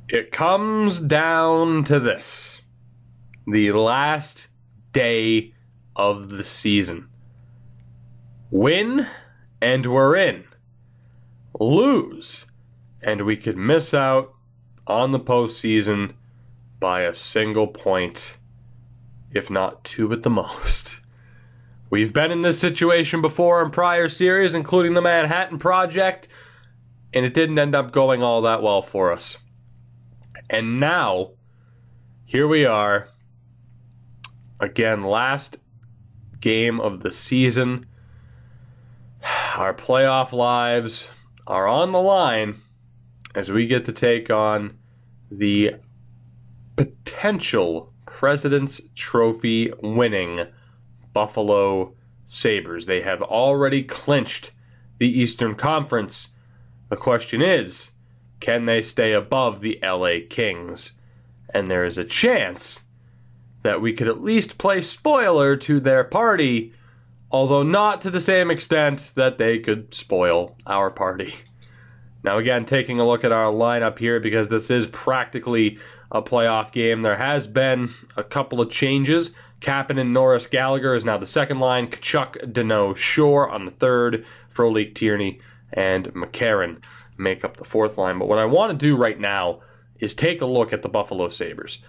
It comes down to this. The last day of the season. Win, and we're in. Lose, and we could miss out on the postseason by a single point, if not two at the most. We've been in this situation before in prior series, including the Manhattan Project, and it didn't end up going all that well for us. And now, here we are. Again, last game of the season. Our playoff lives are on the line as we get to take on the potential President's Trophy winning Buffalo Sabres. They have already clinched the Eastern Conference. The question is, can they stay above the LA Kings? And there is a chance that we could at least play spoiler to their party, although not to the same extent that they could spoil our party. Now again, taking a look at our lineup here, because this is practically a playoff game, there has been a couple of changes. Kapanen, Norris, Gallagher is now the second line. Tkachuk, Deneau, Shore on the third. Frolik, Tierney, and McCarron make up the fourth line. But what I want to do right now is take a look at the Buffalo Sabres.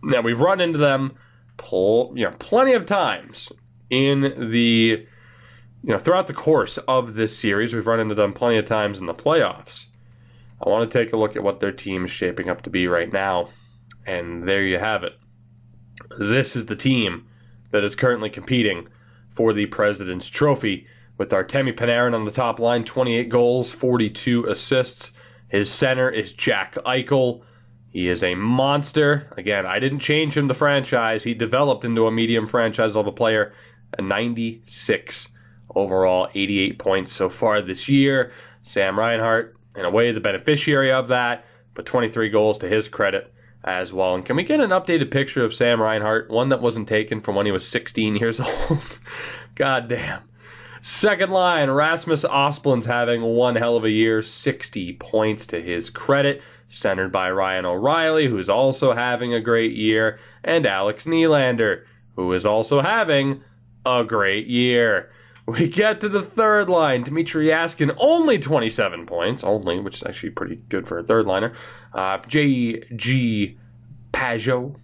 Now, we've run into them plenty of times in the, throughout the course of this series. We've run into them plenty of times in the playoffs. I want to take a look at what their team is shaping up to be right now. And there you have it. This is the team that is currently competing for the President's Trophy, with Artemi Panarin on the top line, 28 goals, 42 assists. His center is Jack Eichel. He is a monster. Again, I didn't change him to franchise. He developed into a medium franchise level player. A 96 overall, 88 points so far this year. Sam Reinhart, in a way, the beneficiary of that, but 23 goals to his credit as well. And can we get an updated picture of Sam Reinhart? One that wasn't taken from when he was 16 years old. God damn. Second line, Rasmus Asplund's having one hell of a year, 60 points to his credit, centered by Ryan O'Reilly, who's also having a great year, and Alex Nylander, who is also having a great year. We get to the third line, Dmitry Yaskin, only 27 points, which is actually pretty good for a third liner. J.G. Pajot,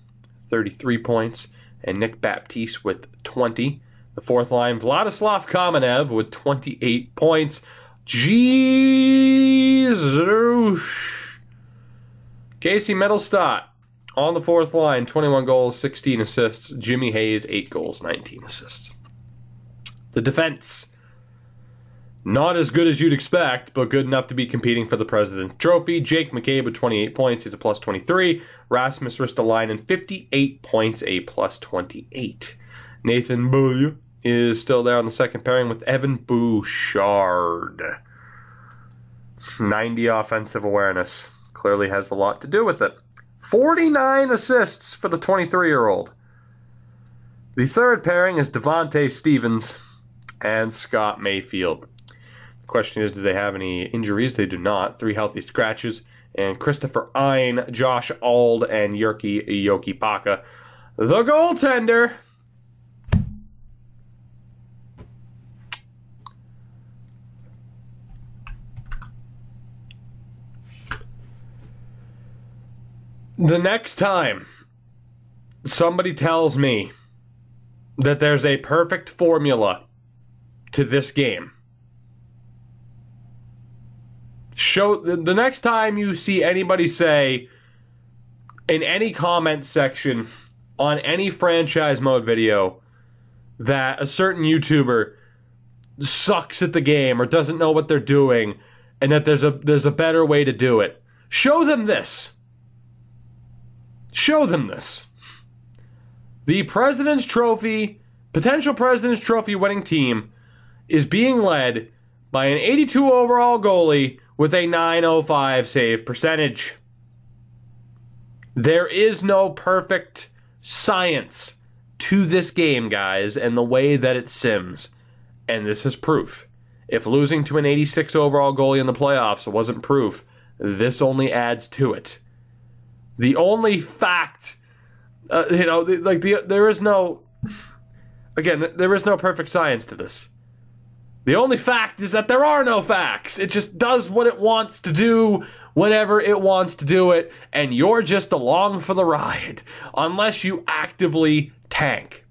33 points, and Nick Baptiste with 20. The fourth line, Vladislav Kamenev with 28 points. Jesus. Casey Mittelstadt on the fourth line, 21 goals, 16 assists. Jimmy Hayes, 8 goals, 19 assists. The defense, not as good as you'd expect, but good enough to be competing for the President's Trophy. Jake McCabe with 28 points, he's a plus 23. Rasmus Ristolainen, 58 points, a plus 28. Nathan Beaulieu is still there on the second pairing with Evan Bouchard. 90 offensive awareness. Clearly has a lot to do with it. 49 assists for the 23-year-old. The third pairing is Devontae Stevens and Scott Mayfield. The question is, do they have any injuries? They do not. 3 healthy scratches. And Christopher Ein, Josh Ald, and Jyrki Jokipaka. The goaltender. The next time somebody tells me that there's a perfect formula to this game, the next time you see anybody say in any comment section on any franchise mode video that a certain YouTuber sucks at the game or doesn't know what they're doing and that there's a better way to do it, show them this. Show them this. The President's Trophy, potential President's Trophy winning team is being led by an 82 overall goalie with a .905 save percentage. There is no perfect science to this game, guys, and the way that it sims. And this is proof. If losing to an 86 overall goalie in the playoffs wasn't proof, this only adds to it. The only fact, there is no, again, there is no perfect science to this. The only fact is that there are no facts. It just does what it wants to do whenever it wants to do it, and you're just along for the ride, unless you actively tank.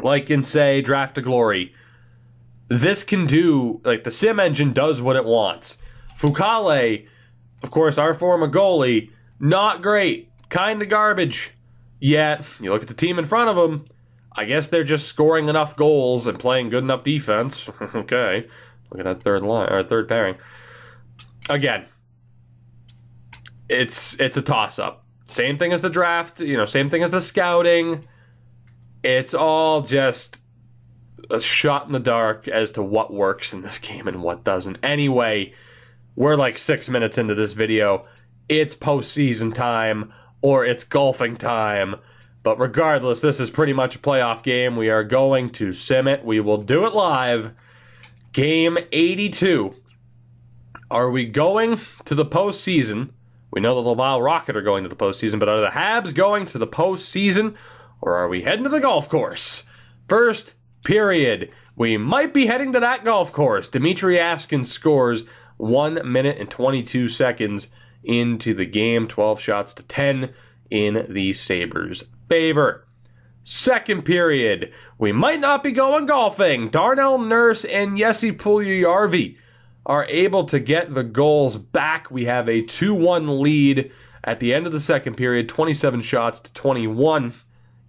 Like in, say, Draft to Glory. This can do, like, the sim engine does what it wants. Fukale, of course, our former goalie, not great. Kind of garbage. Yet, you look at the team in front of him, I guess they're just scoring enough goals and playing good enough defense. Okay. Look at that third line, or third pairing. Again, it's a toss-up. Same thing as the draft, same thing as the scouting. It's all just a shot in the dark as to what works in this game and what doesn't. Anyway, we're like 6 minutes into this video. It's postseason time, or it's golfing time. But regardless, this is pretty much a playoff game. We are going to sim it. We will do it live. Game 82. Are we going to the postseason? We know the Laval Rocket are going to the postseason, but are the Habs going to the postseason, or are we heading to the golf course? First period. We might be heading to that golf course. Dmitry Askin scores 1 minute and 22 seconds into the game. 12 shots to 10 in the Sabres' favor. Second period. We might not be going golfing. Darnell Nurse and Jesse Puljujarvi are able to get the goals back. We have a 2-1 lead at the end of the second period. 27 shots to 21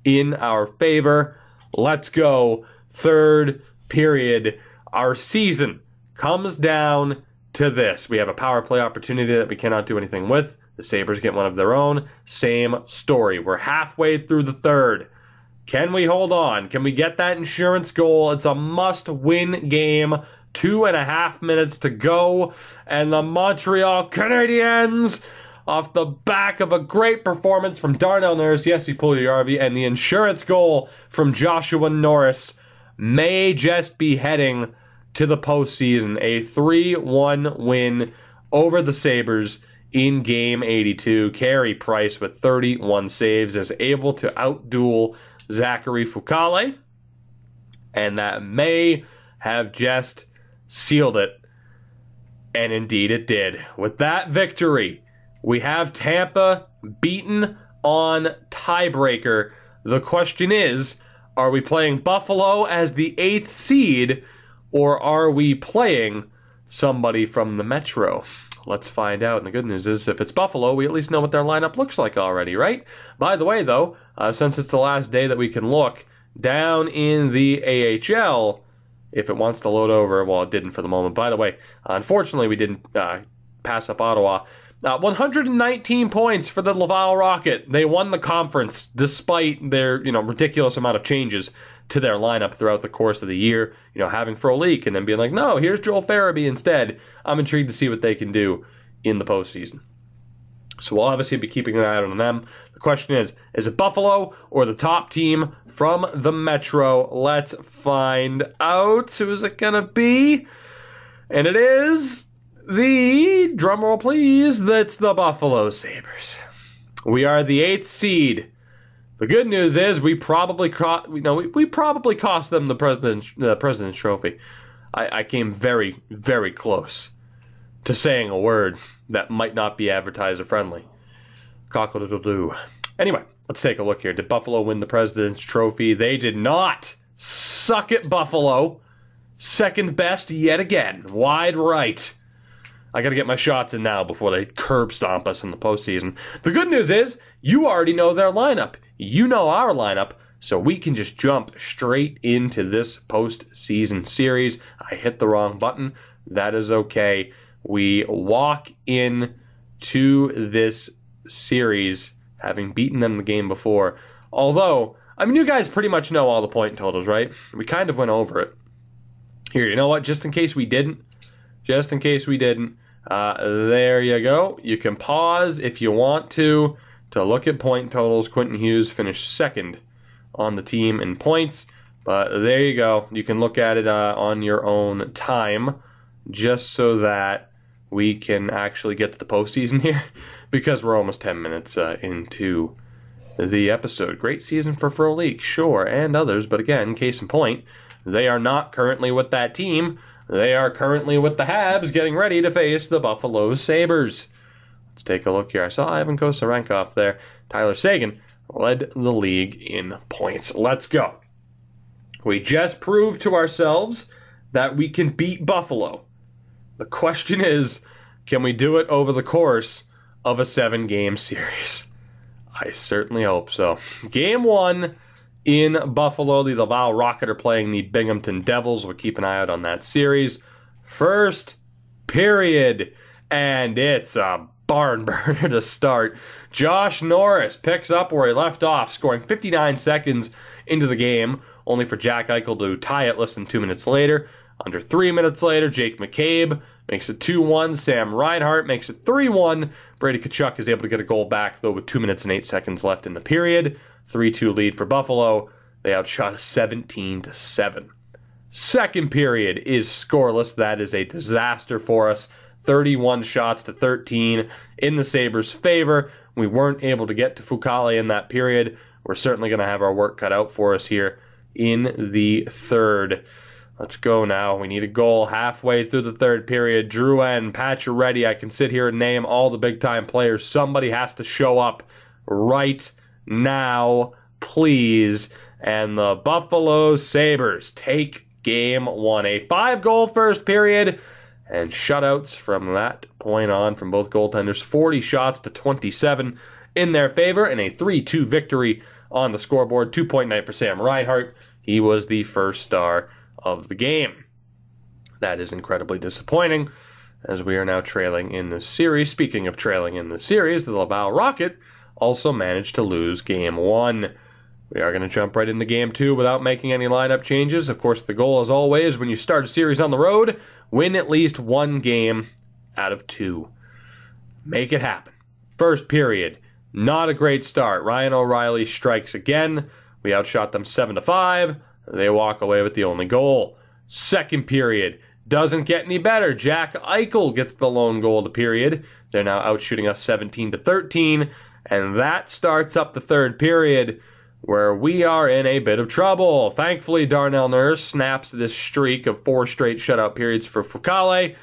in our favor. Let's go. Third period. Our season comes down to this. We have a power play opportunity that we cannot do anything with. The Sabres get one of their own. Same story. We're halfway through the third. Can we hold on? Can we get that insurance goal? It's a must-win game. 2.5 minutes to go. And the Montreal Canadiens, off the back of a great performance from Darnell Nurse, Jesse Puljujarvi, and the insurance goal from Joshua Norris, may just be heading to the postseason. A 3-1 win over the Sabres in Game 82. Carey Price with 31 saves is able to outduel Zachary Fukale, and that may have just sealed it. And indeed it did. With that victory, we have Tampa beaten on tiebreaker. The question is, are we playing Buffalo as the 8th seed, or are we playing somebody from the Metro? Let's find out. And the good news is, if it's Buffalo, we at least know what their lineup looks like already, right? By the way, though, since it's the last day that we can look, down in the AHL, if it wants to load over, well, it didn't for the moment. By the way, unfortunately, we didn't pass up Ottawa. 119 points for the Laval Rocket. They won the conference despite their, ridiculous amount of changes to their lineup throughout the course of the year. Having Frolik and then being like, no, here's Joel Farabee instead. I'm intrigued to see what they can do in the postseason. So we'll obviously be keeping an eye out on them. The question is it Buffalo or the top team from the Metro? Let's find out. Who is it going to be? And it is the, drumroll please, that's the Buffalo Sabres. We are the 8th seed. The good news is we probably cost them the President's Trophy. I came very, very close to saying a word that might not be advertiser friendly. Cockle-doodle-doo. Anyway, let's take a look here. Did Buffalo win the President's Trophy? They did not. Suck it, Buffalo. Second best yet again. Wide right. I got to get my shots in now before they curb stomp us in the postseason. The good news is you already know their lineup. You know our lineup, so we can just jump straight into this postseason series. I hit the wrong button. That is okay. We walk in to this series having beaten them the game before. Although, you guys pretty much know all the point totals, right? We kind of went over it. Here, you know what? Just in case we didn't. There you go. You can pause if you want to look at point totals. Quentin Hughes finished second on the team in points. But there you go. You can look at it on your own time, just so that we can actually get to the postseason here. because we're almost 10 minutes into the episode. Great season for Frolik, sure, and others, but again, case in point, they are not currently with that team. They are currently with the Habs, getting ready to face the Buffalo Sabres. Let's take a look here. I saw Ivan Kosarenkov there. Tyler Seguin led the league in points. Let's go. We just proved to ourselves that we can beat Buffalo. The question is, can we do it over the course of a 7-game series? I certainly hope so. Game 1 in Buffalo. The Laval Rocket are playing the Binghamton Devils. We'll keep an eye out on that series. First period. And it's a barn burner to start. Josh Norris picks up where he left off, scoring 59 seconds into the game, only for Jack Eichel to tie it less than 2 minutes later. Under 3 minutes later, Jake McCabe makes it 2-1. Sam Reinhart makes it 3-1. Brady Tkachuk is able to get a goal back, though, with 2 minutes and 8 seconds left in the period. 3-2 lead for Buffalo. They outshot 17-7. Second period is scoreless. That is a disaster for us. 31 shots to 13 in the Sabres' favor. We weren't able to get to Fucale in that period. We're certainly going to have our work cut out for us here in the third. Let's go now. We need a goal halfway through the third period. Drouin, Pacioretty. I can sit here and name all the big-time players. Somebody has to show up right now, please. And the Buffalo Sabres take game 1. A 5-goal first period. And shutouts from that point on from both goaltenders. 40 shots to 27 in their favor. And a 3-2 victory on the scoreboard. 2-point night for Sam Reinhart. He was the first star of the game. That is incredibly disappointing, as we are now trailing in the series. Speaking of trailing in the series, the Laval Rocket also managed to lose game 1. We are going to jump right into game 2 without making any lineup changes. Of course, the goal, as always, when you start a series on the road, win at least 1 game out of 2. Make it happen. First period, not a great start. Ryan O'Reilly strikes again. We outshot them 7-5. They walk away with the only goal. Second period doesn't get any better. Jack Eichel gets the lone goal of the period. They're now outshooting us 17-13, and that starts up the third period, where we are in a bit of trouble. Thankfully, Darnell Nurse snaps this streak of 4 straight shutout periods for Fucale.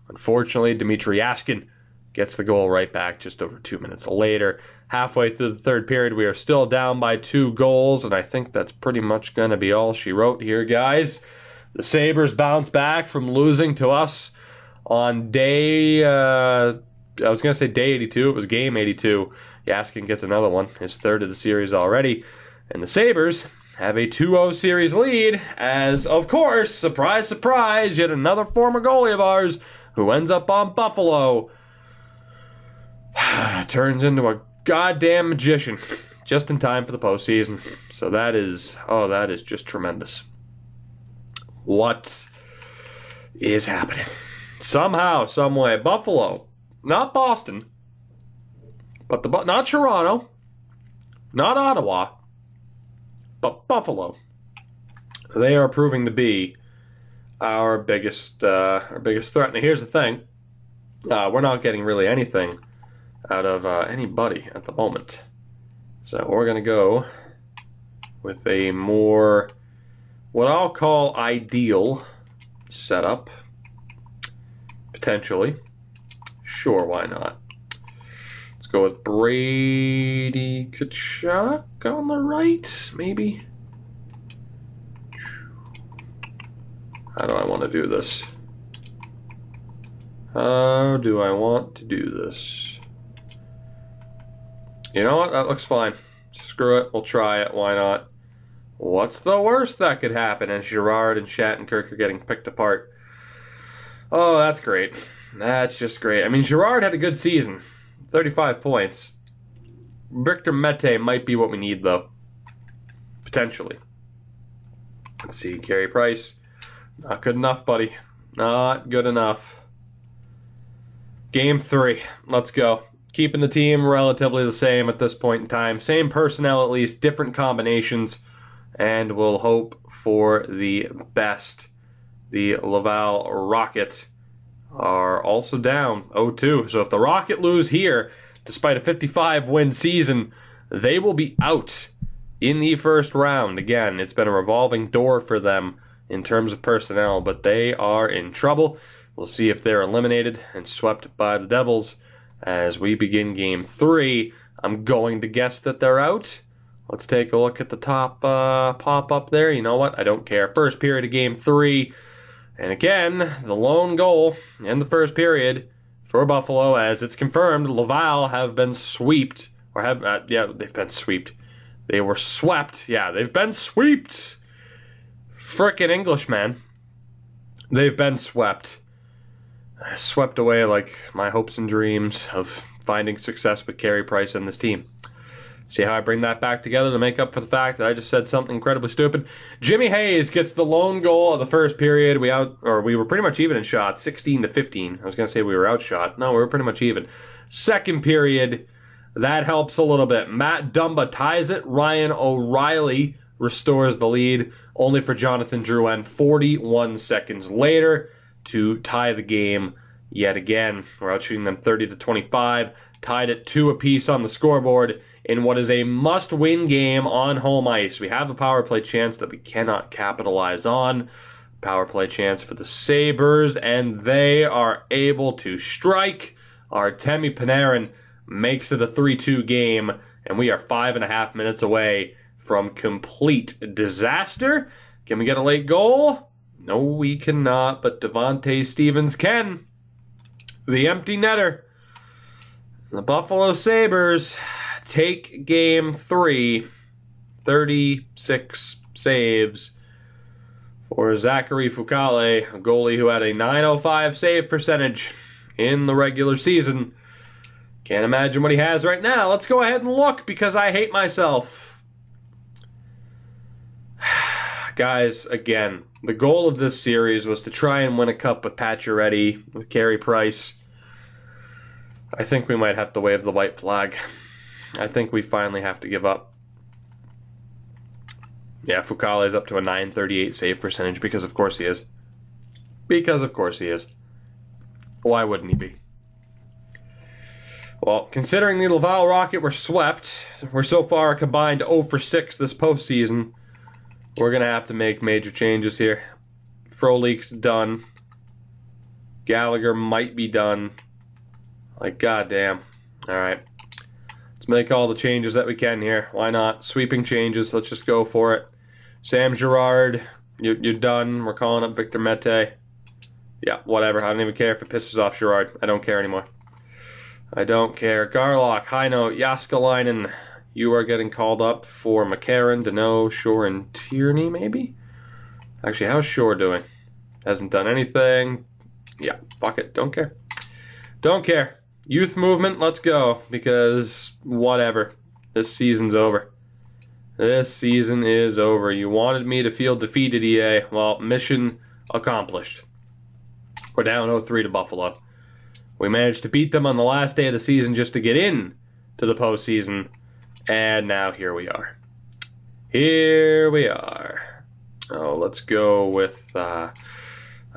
Unfortunately, Dmitry Askin gets the goal right back just over 2 minutes later. Halfway through the third period, we are still down by 2 goals, and I think that's pretty much going to be all she wrote here, guys. The Sabres bounce back from losing to us on day, I was going to say day 82. It was game 82. Askin gets another one, his third of the series already. And the Sabres have a 2-0 series lead as, of course, surprise, surprise, yet another former goalie of ours who ends up on Buffalo turns into a goddamn magician just in time for the postseason. So that is just tremendous. What is happening? Somehow, some way, Buffalo, not Boston, but not Toronto, not Ottawa, but Buffalo. They are proving to be our biggest threat. Now, here's the thing: we're not getting really anything out of anybody at the moment. So we're going to go with a more, what I'll call, ideal setup. Potentially. Sure, why not? Let's go with Brady Tkachuk on the right, maybe. How do I want to do this? How do I want to do this? You know what? That looks fine. Screw it. We'll try it. Why not? What's the worst that could happen as Girard and Shattenkirk are getting picked apart? Oh, that's great. That's just great. I mean, Girard had a good season. 35 points. Victor Mete might be what we need, though. Potentially. Let's see. Carey Price. Not good enough, buddy. Not good enough. Game 3. Let's go. Keeping the team relatively the same at this point in time. Same personnel at least, different combinations, and we'll hope for the best. The Laval Rocket are also down 0-2. So if the Rocket lose here, despite a 55-win season, they will be out in the first round. Again, it's been a revolving door for them in terms of personnel, but they are in trouble. We'll see if they're eliminated and swept by the Devils as we begin Game 3. I'm going to guess that they're out. Let's take a look at the top pop-up there. You know what? I don't care. First period of Game 3. And again, the lone goal in the first period for Buffalo, as it's confirmed, Laval have been swept. Or have, they've been swept. They were swept. Yeah, they've been swept. Frickin' English, man. They've been swept. Swept away like my hopes and dreams of finding success with Carey Price and this team. See how I bring that back together to make up for the fact that I just said something incredibly stupid. Jimmy Hayes gets the lone goal of the first period. We were pretty much even in shots, 16-15. I was going to say we were outshot. No, we were pretty much even. Second period, that helps a little bit. Matt Dumba ties it. Ryan O'Reilly restores the lead, only for Jonathan Drouin 41 seconds later to tie the game yet again. We're outshooting them 30-25, tied at 2 apiece on the scoreboard in what is a must-win game on home ice. We have a power play chance that we cannot capitalize on. Power play chance for the Sabres, and they are able to strike. Artemi Panarin makes it a 3-2 game, and we are 5.5 minutes away from complete disaster. Can we get a late goal? No, we cannot, but Devontae Stevens can. The empty netter. The Buffalo Sabres take Game 3, 36 saves for Zachary Fucale, a goalie who had a .905 save percentage in the regular season. Can't imagine what he has right now. Let's go ahead and look, because I hate myself. Guys, again, the goal of this series was to try and win a cup with Pacioretty, with Carey Price. I think we might have to wave the white flag. I think we finally have to give up. Yeah, Fucale is up to a .938 save percentage, because of course he is. Because of course he is. Why wouldn't he be? Well, considering the Laval Rocket were swept, we're so far a combined 0 for 6 this postseason. We're going to have to make major changes here. Frolik's done. Gallagher might be done. Like, goddamn. Alright. Let's make all the changes that we can here. Why not? Sweeping changes. Let's just go for it. Sam Girard, you're done. We're calling up Victor Mete. Yeah, whatever. I don't even care if it pisses off Girard. I don't care anymore. I don't care. Garlock, Heino, Jaskalainen. You are getting called up for McCarron, Deneau, Shore, and Tierney, maybe? Actually, how's Shore doing? Hasn't done anything. Yeah, fuck it. Don't care. Don't care. Youth movement, let's go. Because, whatever. This season's over. This season is over. You wanted me to feel defeated, EA. Well, mission accomplished. We're down 0-3 to Buffalo. We managed to beat them on the last day of the season just to get in to the postseason. And now here we are. Here we are. Oh, let's go with, I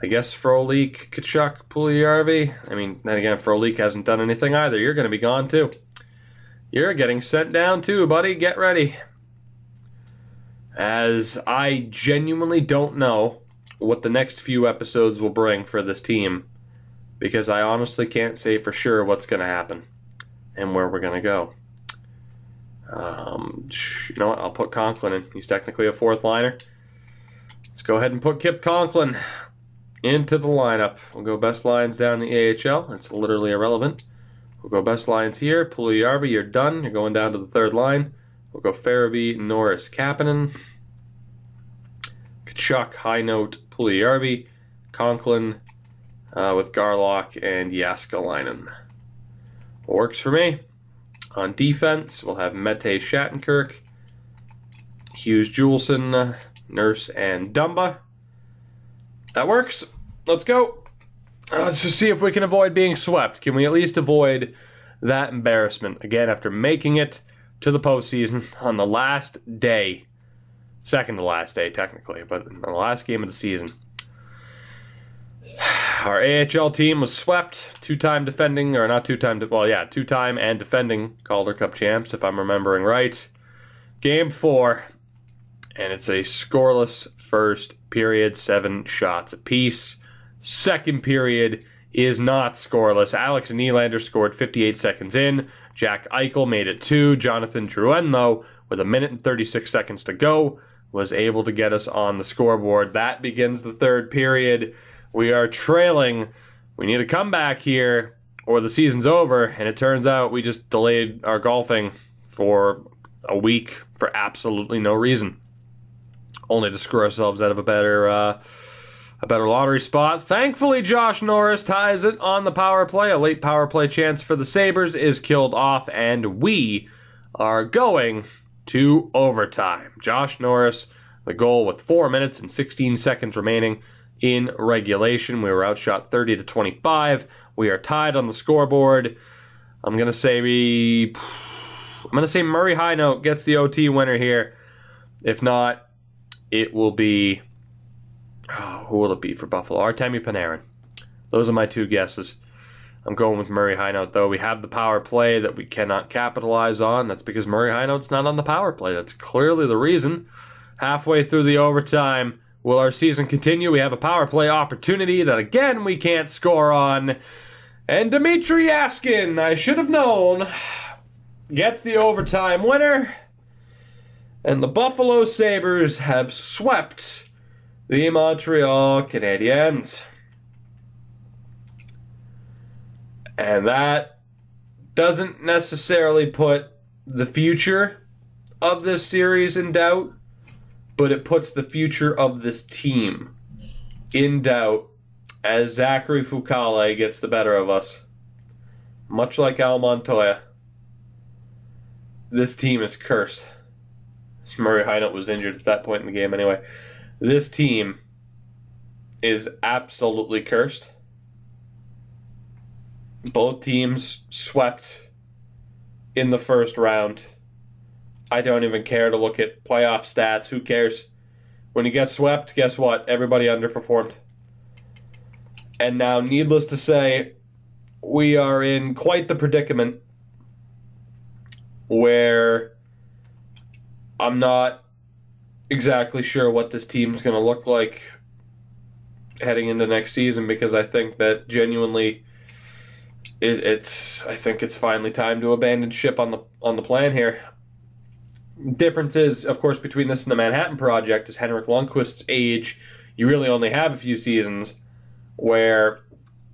guess, Frolik, Tkachuk, Puljujarvi. I mean, then again, Frolik hasn't done anything either. You're going to be gone, too. You're getting sent down, too, buddy. Get ready. As I genuinely don't know what the next few episodes will bring for this team, because I honestly can't say for sure what's going to happen and where we're going to go. You know what? I'll put Conklin in. He's technically a fourth liner. Let's go ahead and put Kip Conklin into the lineup. We'll go best lines down the AHL. It's literally irrelevant. We'll go best lines here. Puljujarvi, you're done. You're going down to the third line. We'll go Farabee, Norris, Kapanen. Tkachuk, high note, Puljujarvi. Conklin with Garlock and Jaskalainen. Works for me. On defense, we'll have Mete Shattenkirk, Hughes Juleson, Nurse, and Dumba. That works. Let's go. Let's just see if we can avoid being swept. Can we at least avoid that embarrassment? Again, after making it to the postseason on the last day. Second to last day, technically, but in the last game of the season. Our AHL team was swept, two-time defending, or not two-time, well, yeah, two-time and defending Calder Cup champs, if I'm remembering right. Game 4, and it's a scoreless first period, 7 shots apiece. Second period is not scoreless. Alex Nylander scored 58 seconds in. Jack Eichel made it 2. Jonathan Drouin, though, with 1 minute and 36 seconds to go, was able to get us on the scoreboard. That begins the third period. We are trailing. We need a comeback here, or the season's over, and it turns out we just delayed our golfing for a week for absolutely no reason. Only to screw ourselves out of a better lottery spot. Thankfully, Josh Norris ties it on the power play. A late power play chance for the Sabres is killed off, and we are going to overtime. Josh Norris, the goal with 4 minutes and 16 seconds remaining in regulation. We were outshot 30-25. We are tied on the scoreboard. I'm gonna say Murray Highnote gets the OT winner here. If not, it will be, who will it be for Buffalo? Artemi Panarin. Those are my two guesses. I'm going with Murray Highnote, though. We have the power play that we cannot capitalize on. That's because Murray Highnote's not on the power play. That's clearly the reason. Halfway through the overtime, will our season continue? We have a power play opportunity that, again, we can't score on. And Dmitry Yaskin, I should have known, gets the overtime winner. And the Buffalo Sabres have swept the Montreal Canadiens. And that doesn't necessarily put the future of this series in doubt, but it puts the future of this team in doubt as Zachary Fucale gets the better of us. Much like Al Montoya, this team is cursed. Murray Highnote was injured at that point in the game anyway. This team is absolutely cursed. Both teams swept in the first round. I don't even care to look at playoff stats. Who cares? When you get swept, guess what? Everybody underperformed. And now, needless to say, we are in quite the predicament where I'm not exactly sure what this team is going to look like heading into next season, because I think that genuinely I think it's finally time to abandon ship on the plan here. Difference is, of course, between this and the Manhattan Project is Henrik Lundqvist's age. You really only have a few seasons where,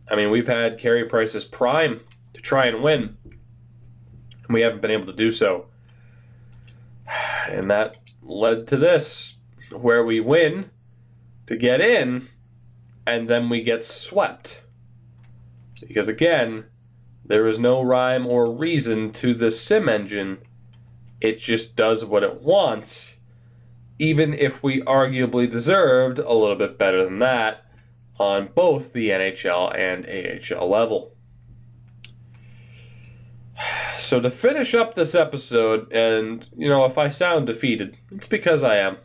I mean, we've had Carey Price's prime to try and win, and we haven't been able to do so. And that led to this, where we win to get in, and then we get swept. Because again, there is no rhyme or reason to the sim engine. It just does what it wants, even if we arguably deserved a little bit better than that on both the NHL and AHL level. So to finish up this episode, and, you know, if I sound defeated, it's because I am.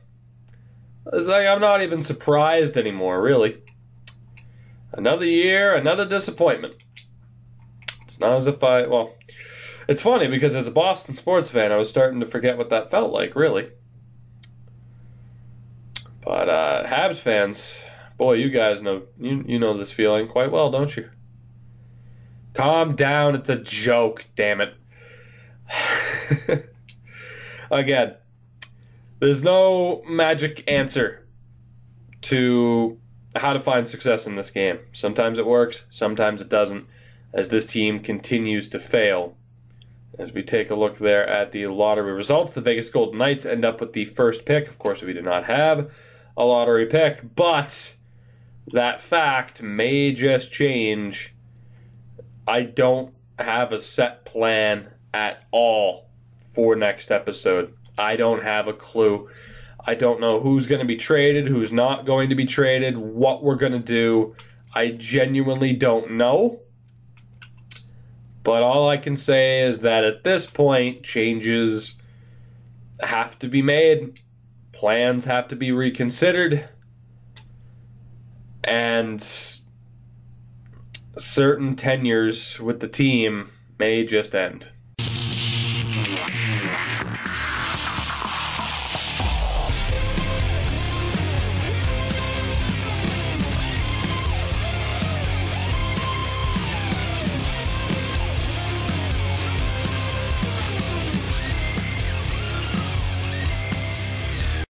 It's like I'm not even surprised anymore, really. Another year, another disappointment. It's not as if well, it's funny because as a Boston sports fan, I was starting to forget what that felt like, really. But Habs fans, boy, you guys know, you know this feeling quite well, don't you? Calm down, it's a joke, damn it. Again, there's no magic answer to how to find success in this game. Sometimes it works, sometimes it doesn't, as this team continues to fail. As we take a look there at the lottery results, the Vegas Golden Knights end up with the first pick. Of course, we do not have a lottery pick, but that fact may just change. I don't have a set plan at all for next episode. I don't have a clue. I don't know who's going to be traded, who's not going to be traded, what we're going to do. I genuinely don't know. But all I can say is that at this point, changes have to be made. Plans have to be reconsidered. And certain tenures with the team may just end.